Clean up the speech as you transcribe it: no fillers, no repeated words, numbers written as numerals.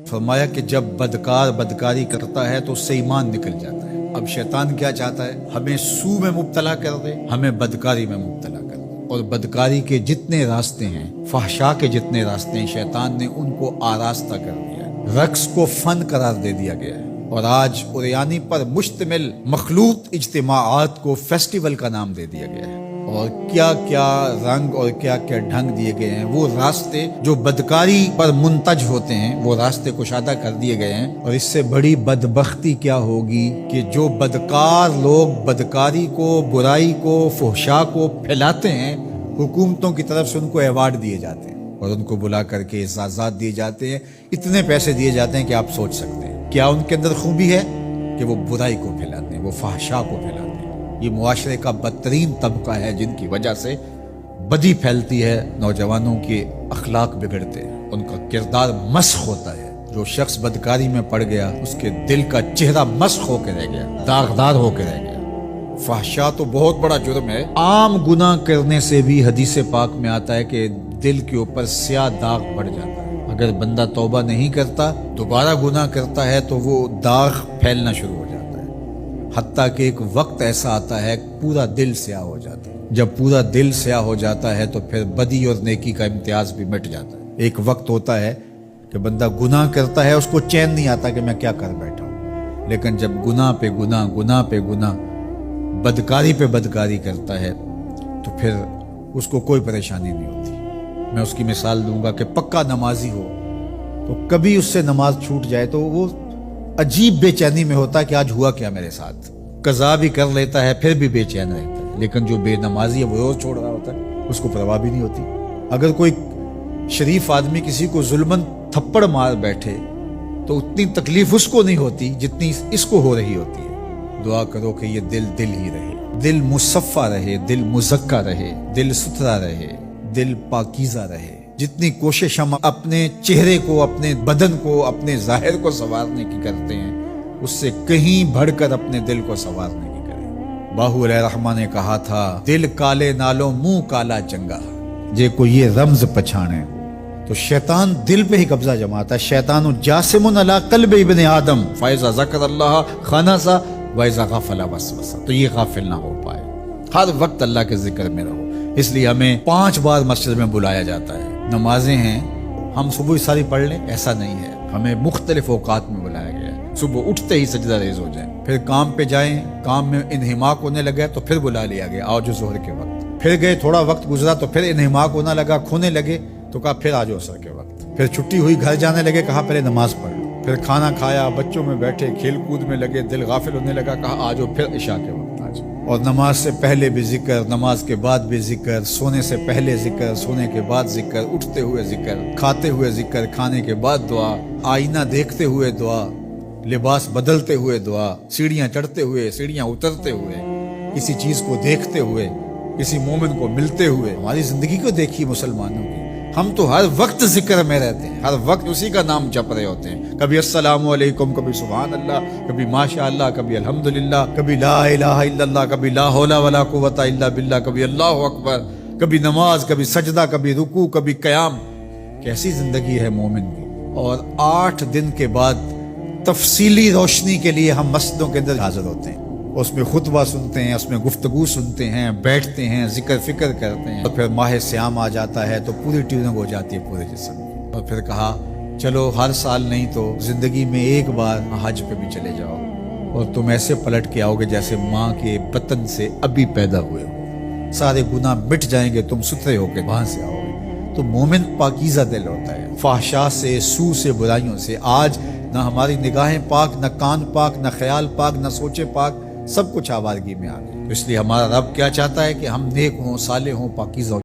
فرمایا کہ جب بدکار بدکاری کرتا ہے تو اس سے ایمان نکل جاتا ہے۔ اب شیطان کیا چاہتا ہے؟ ہمیں سو میں مبتلا کر دے، ہمیں بدکاری میں مبتلا کر دے۔ اور بدکاری کے جتنے راستے ہیں، فحشا کے جتنے راستے ہیں، شیطان نے ان کو آراستہ کر دیا ہے، رقص کو فن قرار دے دیا گیا ہے، اور آج اوریانی پر مشتمل مخلوط اجتماعات کو فیسٹیول کا نام دے دیا گیا ہے، اور کیا کیا رنگ اور کیا کیا ڈھنگ دیے گئے ہیں۔ وہ راستے جو بدکاری پر منتج ہوتے ہیں، وہ راستے کشادہ کر دیے گئے ہیں۔ اور اس سے بڑی بدبختی کیا ہوگی کہ جو بدکار لوگ بدکاری کو، برائی کو، فحشا کو پھیلاتے ہیں، حکومتوں کی طرف سے ان کو ایوارڈ دیے جاتے ہیں اور ان کو بلا کر کے اعزازات دیے جاتے ہیں، اتنے پیسے دیے جاتے ہیں کہ آپ سوچ سکتے ہیں کیا ان کے اندر خوبی ہے کہ وہ برائی کو پھیلاتے ہیں، وہ فحشا کو پھیلاتے ہیں۔ یہ معاشرے کا بدترین طبقہ ہے جن کی وجہ سے بدی پھیلتی ہے، نوجوانوں کے اخلاق بگڑتے ہیں، ان کا کردار مسخ ہوتا ہے۔ جو شخص بدکاری میں پڑ گیا، اس کے دل کا چہرہ مسخ ہو کے رہ گیا، داغدار ہو کے رہ گیا۔ فحشا تو بہت بڑا جرم ہے، عام گناہ کرنے سے بھی حدیث پاک میں آتا ہے کہ دل کے اوپر سیاہ داغ پڑ جاتا ہے۔ اگر بندہ توبہ نہیں کرتا، دوبارہ گناہ کرتا ہے تو وہ داغ پھیلنا شروع ہو جاتا ہے، حتیٰ کہ ایک وقت ایسا آتا ہے پورا دل سیاہ ہو جاتا ہے۔ جب پورا دل سیاہ ہو جاتا ہے تو پھر بدی اور نیکی کا امتیاز بھی مٹ جاتا ہے۔ ایک وقت ہوتا ہے کہ بندہ گناہ کرتا ہے، اس کو چین نہیں آتا کہ میں کیا کر بیٹھا ہوں، لیکن جب گناہ پہ گناہ، گناہ پہ گناہ، بدکاری پہ بدکاری کرتا ہے تو پھر اس کو کوئی پریشانی نہیں ہوتی۔ میں اس کی مثال دوں گا کہ پکا نمازی ہو تو کبھی اس سے نماز چھوٹ جائے تو وہ عجیب بے چینی میں ہوتا ہے کہ آج ہوا کیا میرے ساتھ، قضا بھی کر لیتا ہے پھر بھی بے چین رہتا ہے۔ لیکن جو بے نمازی ہے وہ روز چھوڑ رہا ہوتا ہے، اس کو پرواہ بھی نہیں ہوتی۔ اگر کوئی شریف آدمی کسی کو ظلمن تھپڑ مار بیٹھے تو اتنی تکلیف اس کو نہیں ہوتی جتنی اس کو ہو رہی ہوتی ہے۔ دعا کرو کہ یہ دل دل ہی رہے، دل مصفہ رہے، دل مزکہ رہے، دل ستھرا رہے، دل پاکیزہ رہے۔ جتنی کوشش ہم اپنے چہرے کو، اپنے بدن کو، اپنے ظاہر کو سنوارنے کی کرتے ہیں، اس سے کہیں بڑھ کر اپنے دل کو سنوارنے کی کریں۔ باہو علیہ رحمٰن نے کہا تھا، دل کالے نالوں منہ کالا چنگا، جے کو یہ رمز پچھانے۔ تو شیطان دل پہ ہی قبضہ جماتا ہے۔ شیطان جاسم علی قلب ابن آدم فاذا ذکر اللہ خنس وَإِذَا غَفَلَ وَسْوَسَ۔ تو یہ غافل نہ ہو پائے، ہر وقت اللہ کے ذکر میں رہو۔ اس لیے ہمیں 5 بار مسجد میں بلایا جاتا ہے۔ نمازیں ہیں، ہم صبح ساری پڑھ لیں ایسا نہیں ہے، ہمیں مختلف اوقات میں بلایا گیا ہے۔ صبح اٹھتے ہی سجدہ ریز ہو جائیں، پھر کام پہ جائیں، کام میں انہماک ہونے لگا تو پھر بلا لیا گیا، آؤ جو ظہر کے وقت۔ پھر گئے، تھوڑا وقت گزرا تو پھر انہماک ہونا لگا، کھونے لگے تو کہا پھر آجو عصر کے وقت۔ پھر چھٹی ہوئی، گھر جانے لگے، کہا پہلے نماز پڑھ لو۔ پھر کھانا کھایا، بچوں میں بیٹھے، کھیل کود میں لگے، دل غافل ہونے لگا، کہا آجو پھر عشاء کے وقت آجو۔ اور نماز سے پہلے بھی ذکر، نماز کے بعد بھی ذکر، سونے سے پہلے ذکر، سونے کے بعد ذکر، اٹھتے ہوئے ذکر، کھاتے ہوئے ذکر، کھانے کے بعد دعا، آئینہ دیکھتے ہوئے دعا، لباس بدلتے ہوئے دعا، سیڑھیاں چڑھتے ہوئے، سیڑھیاں اترتے ہوئے، کسی چیز کو دیکھتے ہوئے، کسی مومن کو ملتے ہوئے۔ ہماری زندگی کو دیکھیے مسلمانوں کی، ہم تو ہر وقت ذکر میں رہتے ہیں، ہر وقت اسی کا نام جپ رہے ہوتے ہیں۔ کبھی السلام علیکم، کبھی سبحان اللہ، کبھی ماشاء اللہ، کبھی الحمدللہ، کبھی لا الہ الا اللہ، کبھی لا حول ولا قوت الا باللہ، کبھی اللہ اکبر، کبھی نماز، کبھی سجدہ، کبھی رکوع، کبھی قیام۔ کیسی زندگی ہے مومن کی۔ اور 8 دن کے بعد تفصیلی روشنی کے لیے ہم مسجدوں کے اندر حاضر ہوتے ہیں، اس میں خطبہ سنتے ہیں، اس میں گفتگو سنتے ہیں، بیٹھتے ہیں، ذکر فکر کرتے ہیں۔ اور پھر ماہ سیام آ جاتا ہے تو پوری ٹیوننگ ہو جاتی ہے پورے جسم کی۔ اور پھر کہا چلو ہر سال نہیں تو زندگی میں ایک بار حج پہ بھی چلے جاؤ، اور تم ایسے پلٹ کے آؤ گے جیسے ماں کے بطن سے ابھی پیدا ہوئے ہو، سارے گناہ مٹ جائیں گے، تم ستھرے ہو کے وہاں سے آؤ گے۔ تو مومن پاکیزہ دل ہوتا ہے، فحشا سے، سو سے، برائیوں سے۔ آج نہ ہماری نگاہیں پاک، نہ کان پاک، نہ خیال پاک، نہ سوچے پاک، سب کچھ آوارگی میں آ گئی۔ اس لیے ہمارا رب کیا چاہتا ہے کہ ہم نیک ہوں، صالح ہوں، پاکیزہ ہوں۔